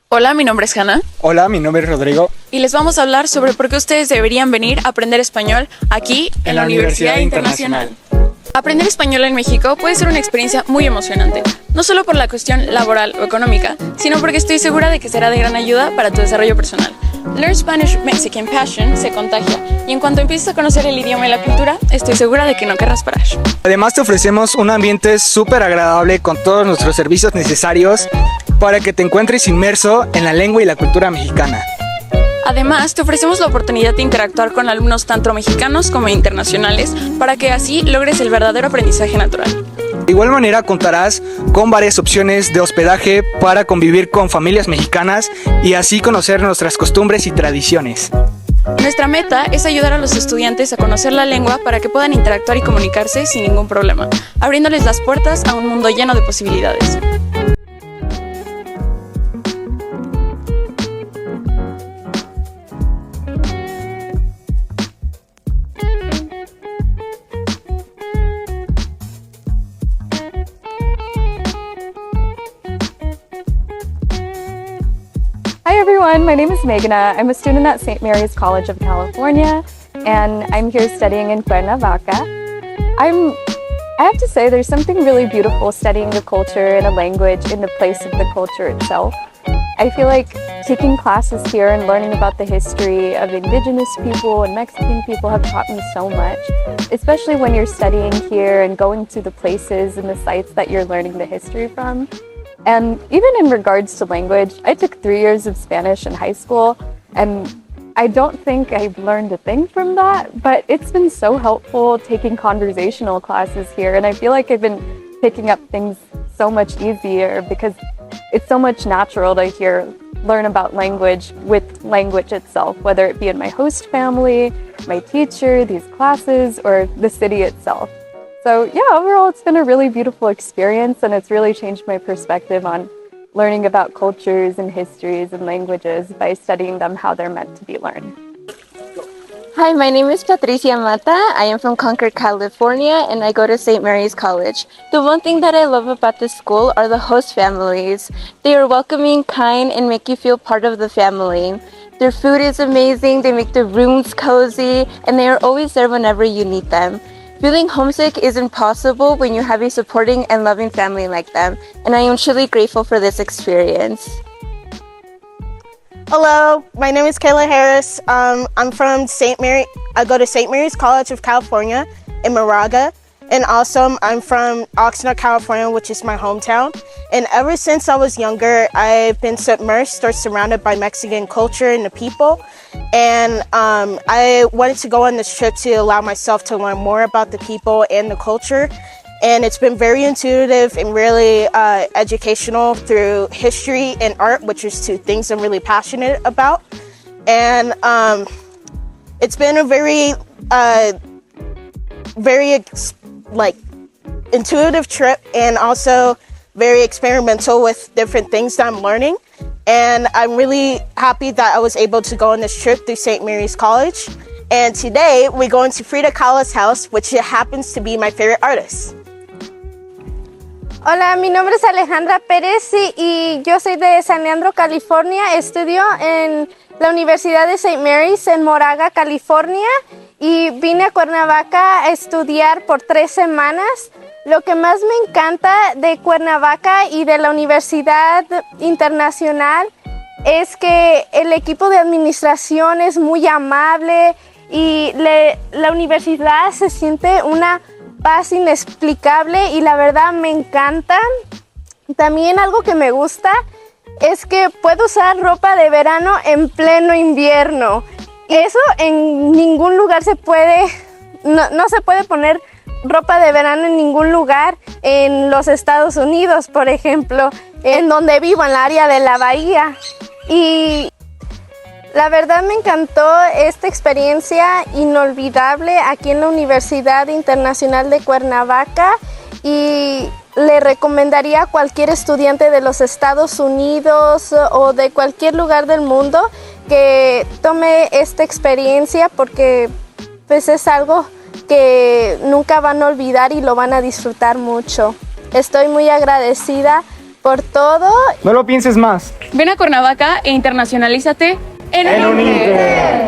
Hola, mi nombre es Hannah. Hola, mi nombre es Rodrigo. Y les vamos a hablar sobre por qué ustedes deberían venir a aprender español aquí en la Universidad Internacional. Aprender español en México puede ser una experiencia muy emocionante, no solo por la cuestión laboral o económica, sino porque estoy segura de que será de gran ayuda para tu desarrollo personal. Learn Spanish with Mexican Passion se contagia, y en cuanto empieces a conocer el idioma y la cultura, estoy segura de que no querrás parar. Además te ofrecemos un ambiente súper agradable con todos nuestros servicios necesarios para que te encuentres inmerso en la lengua y la cultura mexicana. Además, te ofrecemos la oportunidad de interactuar con alumnos tanto mexicanos como internacionales para que así logres el verdadero aprendizaje natural. De igual manera contarás con varias opciones de hospedaje para convivir con familias mexicanas y así conocer nuestras costumbres y tradiciones. Nuestra meta es ayudar a los estudiantes a conocer la lengua para que puedan interactuar y comunicarse sin ningún problema, abriéndoles las puertas a un mundo lleno de posibilidades. Hi everyone, my name is Meghna. I'm a student at St. Mary's College of California, and I'm here studying in Cuernavaca. I have to say there's something really beautiful studying a culture and a language in the place of the culture itself. I feel like taking classes here and learning about the history of Indigenous people and Mexican people have taught me so much, especially when you're studying here and going to the places and the sites that you're learning the history from. And even in regards to language, I took 3 years of Spanish in high school, and I don't think I've learned a thing from that, but it's been so helpful taking conversational classes here, and I feel like I've been picking up things so much easier because it's so much natural to learn about language with language itself, whether it be in my host family, my teacher, these classes, or the city itself. So yeah, overall it's been a really beautiful experience, and it's really changed my perspective on learning about cultures and histories and languages by studying them how they're meant to be learned. Hi, my name is Patricia Mata. I am from Concord, California, and I go to St. Mary's College. The one thing that I love about this school are the host families. They are welcoming, kind, and make you feel part of the family. Their food is amazing, they make the rooms cozy, and they are always there whenever you need them. Feeling homesick isn't possible when you have a supporting and loving family like them, and I am truly grateful for this experience. Hello, my name is Kayla Harris. I'm from St. Mary. I go to St. Mary's College of California in Moraga, and also I'm from Oxnard, California, which is my hometown. And ever since I was younger, I've been submersed or surrounded by Mexican culture and the people. And I wanted to go on this trip to allow myself to learn more about the people and the culture. And it's been very intuitive and really educational through history and art, which is two things I'm really passionate about. And it's been a very intuitive trip, and also very experimental with different things that I'm learning. And I'm really happy that I was able to go on this trip through St. Mary's College. And today we're going to Frida Kahlo's house, which happens to be my favorite artist. Hola, mi nombre es Alejandra Pérez y yo soy de San Leandro, California. Estudio en la Universidad de St. Mary's en Moraga, California, y vine a Cuernavaca a estudiar por 3 semanas. Lo que más me encanta de Cuernavaca y de la Universidad Internacional es que el equipo de administración es muy amable y la universidad se siente una paz inexplicable y la verdad me encanta. También algo que me gusta es que puedo usar ropa de verano en pleno invierno. Eso en ningún lugar se puede, no se puede poner ropa de verano en ningún lugar en los Estados Unidos, por ejemplo, en donde vivo, en el área de la bahía. Y la verdad me encantó esta experiencia inolvidable aquí en la Universidad Internacional de Cuernavaca, y le recomendaría a cualquier estudiante de los Estados Unidos o de cualquier lugar del mundo que tome esta experiencia, porque pues es algo que nunca van a olvidar y lo van a disfrutar mucho. Estoy muy agradecida por todo. No lo pienses más. Ven a Cuernavaca e internacionalízate en En Uninter. Uninter.